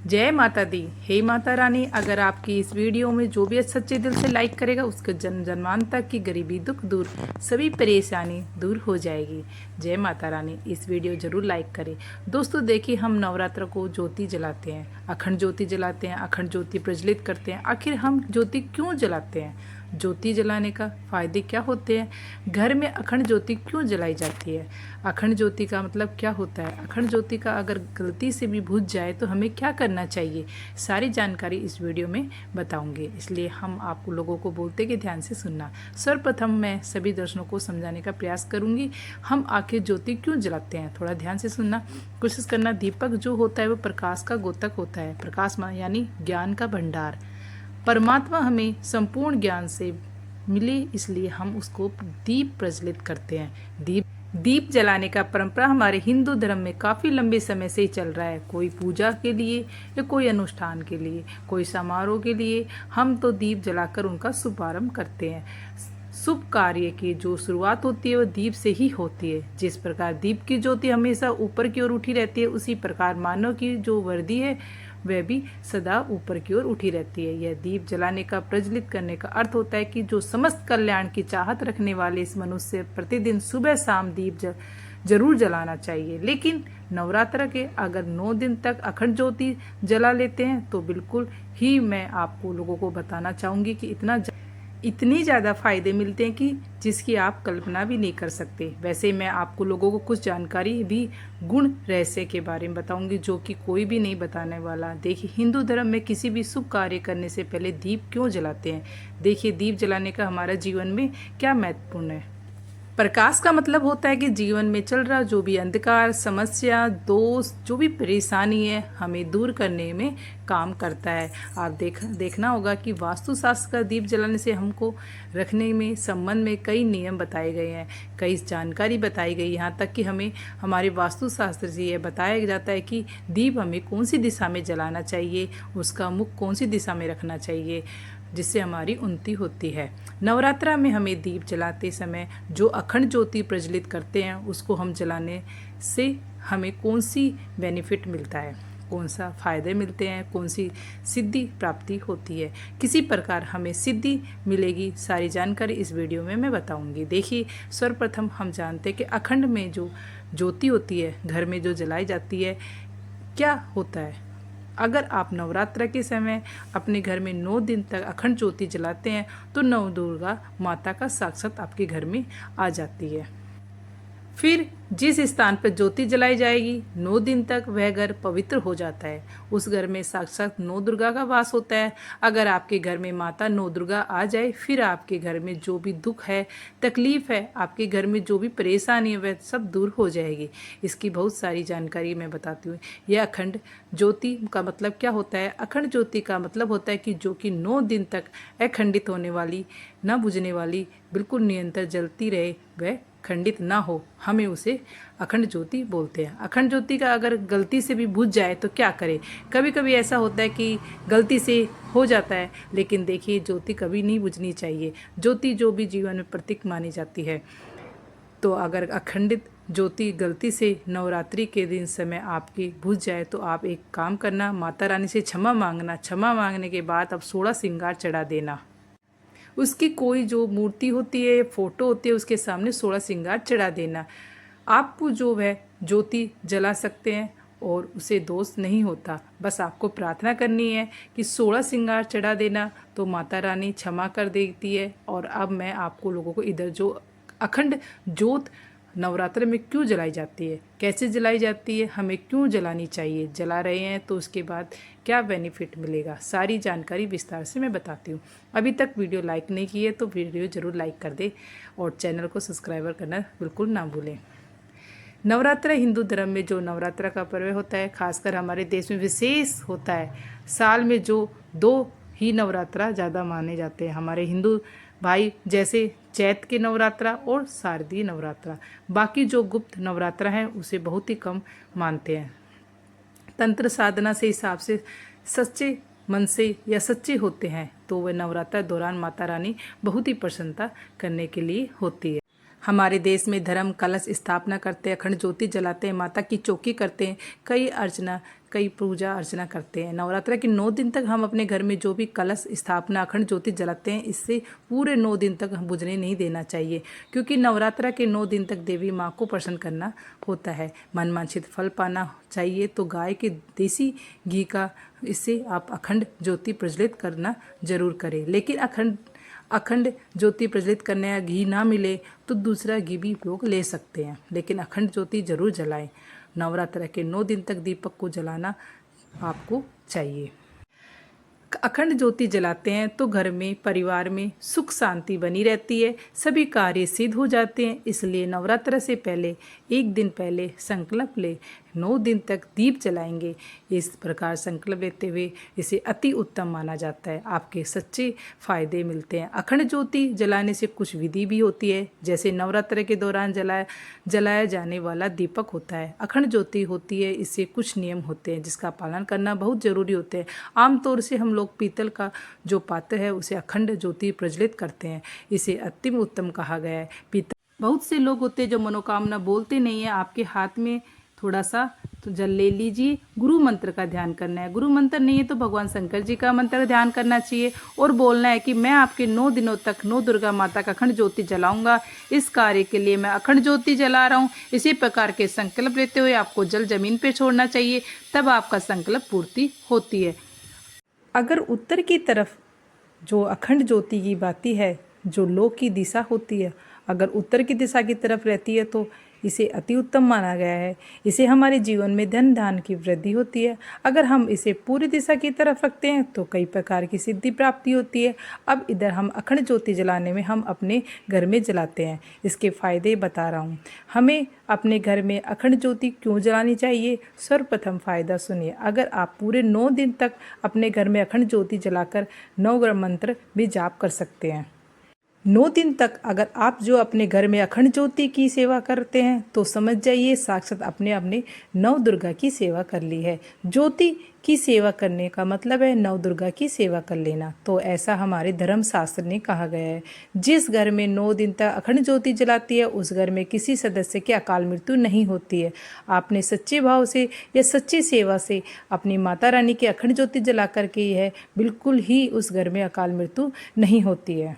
जय माता दी। हे माता रानी, अगर आपकी इस वीडियो में जो भी सच्चे दिल से लाइक करेगा उसके जन्म जन्मांत तक की गरीबी दुख दूर, सभी परेशानी दूर हो जाएगी। जय माता रानी। इस वीडियो जरूर लाइक करें। दोस्तों देखिए, हम नवरात्र को ज्योति जलाते हैं, अखंड ज्योति जलाते हैं, अखंड ज्योति प्रज्वलित करते हैं। आखिर हम ज्योति क्यों जलाते हैं? ज्योति जलाने का फ़ायदे क्या होते हैं? घर में अखंड ज्योति क्यों जलाई जाती है? अखंड ज्योति का मतलब क्या होता है? अखंड ज्योति का अगर गलती से भी बुझ जाए तो हमें क्या करना चाहिए? सारी जानकारी इस वीडियो में बताऊंगी, इसलिए हम आप लोगों को बोलते कि ध्यान से सुनना। सर्वप्रथम मैं सभी दर्शकों को समझाने का प्रयास करूंगी हम आखिर ज्योति क्यों जलाते हैं। थोड़ा ध्यान से सुनना, कोशिश करना। दीपक जो होता है वो प्रकाश का गोतक होता है। प्रकाश यानी ज्ञान का भंडार। परमात्मा हमें संपूर्ण ज्ञान से मिले, इसलिए हम उसको दीप प्रज्वलित करते हैं। दीप जलाने का परंपरा हमारे हिंदू धर्म में काफ़ी लंबे समय से ही चल रहा है। कोई पूजा के लिए या कोई अनुष्ठान के लिए, कोई समारोह के लिए हम तो दीप जलाकर उनका शुभारंभ करते हैं। शुभ कार्य की जो शुरुआत होती है वो दीप से ही होती है। जिस प्रकार दीप की ज्योति हमेशा ऊपर की ओर उठी रहती है, उसी प्रकार मानव की जो वर्दी है वह भी सदा ऊपर की ओर उठी रहती है। यह दीप जलाने का, प्रज्वलित करने का अर्थ होता है कि जो समस्त कल्याण की चाहत रखने वाले इस मनुष्य प्रतिदिन सुबह शाम दीप जरूर जलाना चाहिए। लेकिन नवरात्र के अगर 9 दिन तक अखंड ज्योति जला लेते हैं तो बिल्कुल ही मैं आपको लोगों को बताना चाहूँगी कि इतनी ज़्यादा फायदे मिलते हैं कि जिसकी आप कल्पना भी नहीं कर सकते। वैसे मैं आपको लोगों को कुछ जानकारी भी गुण रहस्य के बारे में बताऊंगी जो कि कोई भी नहीं बताने वाला। देखिए, हिंदू धर्म में किसी भी शुभ कार्य करने से पहले दीप क्यों जलाते हैं? देखिए, दीप जलाने का हमारा जीवन में क्या महत्वपूर्ण है। प्रकाश का मतलब होता है कि जीवन में चल रहा जो भी अंधकार, समस्या, दोष, जो भी परेशानी है हमें दूर करने में काम करता है। आप देखना होगा कि वास्तुशास्त्र का दीप जलाने से हमको रखने में संबंध में कई नियम बताए गए हैं, कई जानकारी बताई गई। यहाँ तक कि हमें हमारे वास्तुशास्त्र से यह बताया जाता है कि दीप हमें कौन सी दिशा में जलाना चाहिए, उसका मुख कौन सी दिशा में रखना चाहिए, जिससे हमारी उन्नति होती है। नवरात्रा में हमें दीप जलाते समय जो अखंड ज्योति प्रज्वलित करते हैं उसको हम जलाने से हमें कौन सी बेनिफिट मिलता है, कौन सा फ़ायदे मिलते हैं, कौन सी सिद्धि प्राप्ति होती है, किसी प्रकार हमें सिद्धि मिलेगी, सारी जानकारी इस वीडियो में मैं बताऊंगी। देखिए, सर्वप्रथम हम जानते हैं कि अखंड में जो ज्योति होती है घर में जो जलाई जाती है क्या होता है। अगर आप नवरात्र के समय अपने घर में 9 दिन तक अखंड ज्योति जलाते हैं तो नव दुर्गा माता का साक्षात आपके घर में आ जाती है। फिर जिस स्थान पर ज्योति जलाई जाएगी 9 दिन तक वह घर पवित्र हो जाता है। उस घर में साक्षात 9 दुर्गा का वास होता है। अगर आपके घर में माता 9 दुर्गा आ जाए फिर आपके घर में जो भी दुख है, तकलीफ है, आपके घर में जो भी परेशानी है वह सब दूर हो जाएगी। इसकी बहुत सारी जानकारी मैं बताती हूँ। यह अखंड ज्योति का मतलब क्या होता है? अखंड ज्योति का मतलब होता है कि जो कि 9 दिन तक अखंडित होने वाली, न बुझने वाली, बिल्कुल निरंतर जलती रहे, वह खंडित ना हो, हमें उसे अखंड ज्योति बोलते हैं। अखंड ज्योति का अगर गलती से भी बुझ जाए तो क्या करें? कभी कभी ऐसा होता है कि गलती से हो जाता है, लेकिन देखिए ज्योति कभी नहीं बुझनी चाहिए। ज्योति जो भी जीवन में प्रतीक मानी जाती है, तो अगर अखंडित ज्योति गलती से नवरात्रि के दिन समय आपकी बुझ जाए तो आप एक काम करना, माता रानी से क्षमा मांगना। क्षमा मांगने के बाद अब 16 श्रृंगार चढ़ा देना। उसकी कोई जो मूर्ति होती है, फोटो होती है, उसके सामने 16 श्रृंगार चढ़ा देना। आपको जो वह ज्योति जला सकते हैं और उसे दोष नहीं होता। बस आपको प्रार्थना करनी है कि 16 श्रृंगार चढ़ा देना, तो माता रानी क्षमा कर देती है। और अब मैं आपको लोगों को इधर जो अखंड ज्योत नवरात्र में क्यों जलाई जाती है, कैसे जलाई जाती है, हमें क्यों जलानी चाहिए, जला रहे हैं तो उसके बाद क्या बेनिफिट मिलेगा, सारी जानकारी विस्तार से मैं बताती हूँ। अभी तक वीडियो लाइक नहीं की है तो वीडियो ज़रूर लाइक कर दे और चैनल को सब्सक्राइबर करना बिल्कुल ना भूलें। नवरात्र हिंदू धर्म में जो नवरात्र का पर्व होता है, खासकर हमारे देश में विशेष होता है। साल में जो 2 ही नवरात्रा ज़्यादा माने जाते हैं हमारे हिंदू भाई, जैसे चैत के नवरात्रा और शारदीय नवरात्रा। बाकी जो गुप्त नवरात्रा हैं उसे बहुत ही कम मानते हैं। तंत्र साधना से हिसाब से सच्चे मन से या सच्चे होते हैं तो वह नवरात्र दौरान माता रानी बहुत ही प्रसन्नता करने के लिए होती है। हमारे देश में धर्म कलश स्थापना करते हैं, अखंड ज्योति जलाते हैं, माता की चौकी करते हैं, कई पूजा अर्चना करते हैं। नवरात्र के 9 दिन तक हम अपने घर में जो भी कलश स्थापना अखंड ज्योति जलाते हैं, इससे पूरे 9 दिन तक हम बुझने नहीं देना चाहिए, क्योंकि नवरात्र के 9 दिन तक देवी माँ को प्रसन्न करना होता है। मनवांछित फल पाना चाहिए तो गाय के देसी घी का इससे आप अखंड ज्योति प्रज्वलित करना जरूर करें। लेकिन अखंड ज्योति प्रज्वलित करने या घी ना मिले तो दूसरा घी भी लोग ले सकते हैं, लेकिन अखंड ज्योति जरूर जलाएं। नवरात्र के 9 दिन तक दीपक को जलाना आपको चाहिए। अखंड ज्योति जलाते हैं तो घर में परिवार में सुख शांति बनी रहती है, सभी कार्य सिद्ध हो जाते हैं। इसलिए नवरात्र से पहले 1 दिन पहले संकल्प ले 9 दिन तक दीप जलाएंगे। इस प्रकार संकल्प लेते हुए इसे अति उत्तम माना जाता है, आपके सच्चे फायदे मिलते हैं। अखंड ज्योति जलाने से कुछ विधि भी होती है, जैसे नवरात्र के दौरान जलाया जाने वाला दीपक होता है। अखंड ज्योति होती है, इससे कुछ नियम होते हैं जिसका पालन करना बहुत जरूरी होते हैं। आमतौर से हम लोग पीतल का जो पात्र है उसे अखंड ज्योति प्रज्वलित करते हैं, इसे अति उत्तम कहा गया है। पीतल बहुत से लोग होते हैं जो मनोकामना बोलते नहीं है, आपके हाथ में थोड़ा सा तो जल ले लीजिए। गुरु मंत्र का ध्यान करना है, गुरु मंत्र नहीं है तो भगवान शंकर जी का मंत्र ध्यान करना चाहिए और बोलना है कि मैं आपके 9 दिनों तक 9 दुर्गा माता का अखंड ज्योति जलाऊंगा, इस कार्य के लिए मैं अखंड ज्योति जला रहा हूँ। इसी प्रकार के संकल्प लेते हुए आपको जल जमीन पे छोड़ना चाहिए, तब आपका संकल्प पूर्ति होती है। अगर उत्तर की तरफ जो अखंड ज्योति की बाती है, जो लोक की दिशा होती है, अगर उत्तर की दिशा की तरफ रहती है तो इसे अति उत्तम माना गया है। इसे हमारे जीवन में धन धान की वृद्धि होती है। अगर हम इसे पूरी दिशा की तरफ रखते हैं तो कई प्रकार की सिद्धि प्राप्ति होती है। अब इधर हम अखंड ज्योति जलाने में हम अपने घर में जलाते हैं, इसके फायदे बता रहा हूँ। हमें अपने घर में अखंड ज्योति क्यों जलानी चाहिए, सर्वप्रथम फायदा सुनिए। अगर आप पूरे 9 दिन तक अपने घर में अखंड ज्योति जलाकर 9 ग्रह मंत्र भी जाप कर सकते हैं। 9 दिन तक अगर आप जो अपने घर में अखंड ज्योति की सेवा करते हैं तो समझ जाइए साक्षात अपने 9 दुर्गा की सेवा कर ली है। ज्योति की सेवा करने का मतलब है 9 दुर्गा की सेवा कर लेना, तो ऐसा हमारे धर्म शास्त्र ने कहा गया है। जिस घर में 9 दिन तक अखंड ज्योति जलाती है उस घर में किसी सदस्य की अकाल मृत्यु नहीं होती है। आपने सच्चे भाव से या सच्ची सेवा से अपनी माता रानी की अखंड ज्योति जला करके है, बिल्कुल ही उस घर में अकाल मृत्यु नहीं होती है।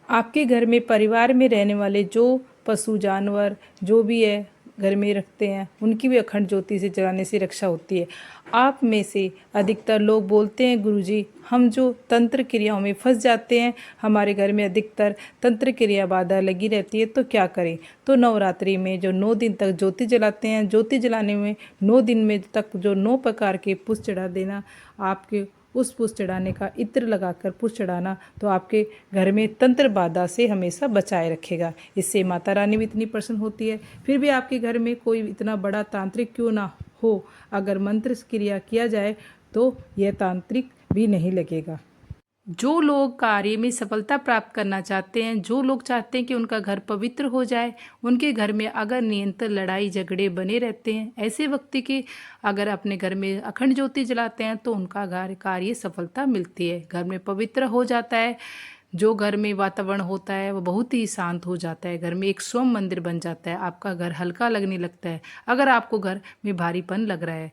आपके घर में परिवार में रहने वाले जो पशु जानवर जो भी है घर में रखते हैं उनकी भी अखंड ज्योति से जलाने से रक्षा होती है। आप में से अधिकतर लोग बोलते हैं गुरुजी हम जो तंत्र क्रियाओं में फंस जाते हैं, हमारे घर में अधिकतर तंत्र क्रिया बाधा लगी रहती है, तो क्या करें। तो नवरात्रि में जो 9 दिन तक ज्योति जलाते हैं, ज्योति जलाने में 9 दिन में तक जो 9 प्रकार के पुष्प चढ़ा देना, आपके उस पुष्प चढ़ाने का इत्र लगाकर पुष्प चढ़ाना तो आपके घर में तंत्र बाधा से हमेशा बचाए रखेगा। इससे माता रानी भी इतनी प्रसन्न होती है। फिर भी आपके घर में कोई इतना बड़ा तांत्रिक क्यों ना हो, अगर मंत्र क्रिया किया जाए तो यह तांत्रिक भी नहीं लगेगा। जो लोग कार्य में सफलता प्राप्त करना चाहते हैं, जो लोग चाहते हैं कि उनका घर पवित्र हो जाए, उनके घर में अगर निरंतर लड़ाई झगड़े बने रहते हैं, ऐसे व्यक्ति के अगर अपने घर में अखंड ज्योति जलाते हैं तो उनका घर कार्य सफलता मिलती है, घर में पवित्र हो जाता है। जो घर में वातावरण होता है वो बहुत ही शांत हो जाता है, घर में एक सोम मंदिर बन जाता है, आपका घर हल्का लगने लगता है। अगर आपको घर में भारीपन लग रहा है,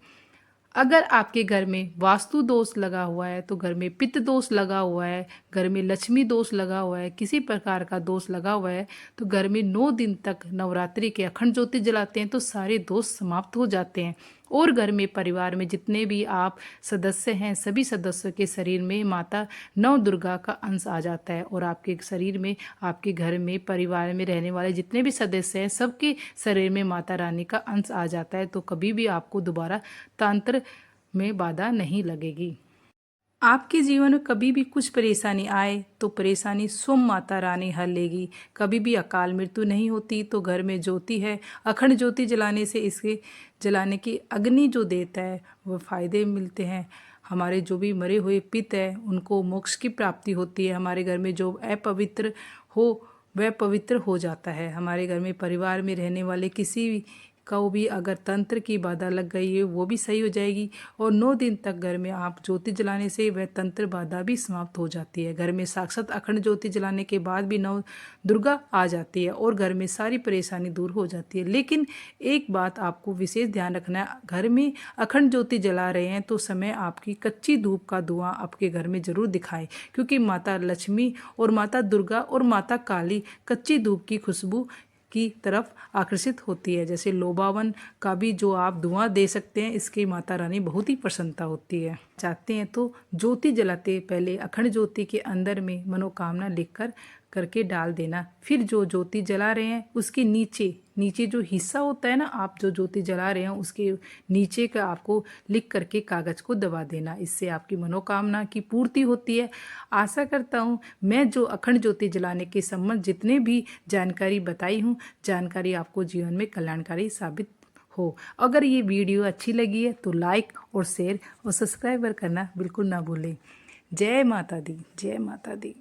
अगर आपके घर में वास्तु दोष लगा हुआ है, तो घर में पित्त दोष लगा हुआ है, घर में लक्ष्मी दोष लगा हुआ है, किसी प्रकार का दोष लगा हुआ है, तो घर में 9 दिन तक नवरात्रि के अखंड ज्योति जलाते हैं तो सारे दोष समाप्त हो जाते हैं। और घर में परिवार में जितने भी आप सदस्य हैं, सभी सदस्यों के शरीर में माता 9 दुर्गा का अंश आ जाता है और आपके शरीर में, आपके घर में, परिवार में रहने वाले जितने भी सदस्य हैं, सबके शरीर में माता रानी का अंश आ जाता है। तो कभी भी आपको दोबारा तंत्र में बाधा नहीं लगेगी। आपके जीवन में कभी भी कुछ परेशानी आए तो परेशानी स्वयं माता रानी हल लेगी। कभी भी अकाल मृत्यु नहीं होती। तो घर में ज्योति है, अखंड ज्योति जलाने से इसके जलाने की अग्नि जो देता है वह फायदे मिलते हैं। हमारे जो भी मरे हुए पिता है उनको मोक्ष की प्राप्ति होती है। हमारे घर में जो अपवित्र हो वह पवित्र हो जाता है। हमारे घर में परिवार में रहने वाले किसी को भी अगर तंत्र की बाधा लग गई है वो भी सही हो जाएगी। और 9 दिन तक घर में आप ज्योति जलाने से वह तंत्र बाधा भी समाप्त हो जाती है। घर में साक्षात अखंड ज्योति जलाने के बाद भी नौ दुर्गा आ जाती है और घर में सारी परेशानी दूर हो जाती है। लेकिन एक बात आपको विशेष ध्यान रखना है, घर में अखंड ज्योति जला रहे हैं तो समय आपकी कच्ची धूप का धुआं आपके घर में जरूर दिखाए, क्योंकि माता लक्ष्मी और माता दुर्गा और माता काली कच्ची धूप की खुशबू की तरफ आकर्षित होती है। जैसे लोबावन का भी जो आप धुआं दे सकते हैं, इसकी माता रानी बहुत ही प्रसन्नता होती है। चाहते हैं तो ज्योति जलाते पहले अखंड ज्योति के अंदर में मनोकामना लिखकर करके डाल देना। फिर जो ज्योति जला रहे हैं उसके नीचे जो हिस्सा होता है ना, आप जो ज्योति जला रहे हैं उसके नीचे का आपको लिख करके कागज को दबा देना। इससे आपकी मनोकामना की पूर्ति होती है। आशा करता हूँ मैं जो अखंड ज्योति जलाने के संबंध जितने भी जानकारी बताई हूँ, जानकारी आपको जीवन में कल्याणकारी साबित हो। अगर ये वीडियो अच्छी लगी है तो लाइक और शेयर और सब्सक्राइब करना बिल्कुल ना भूलें। जय माता दी, जय माता दी।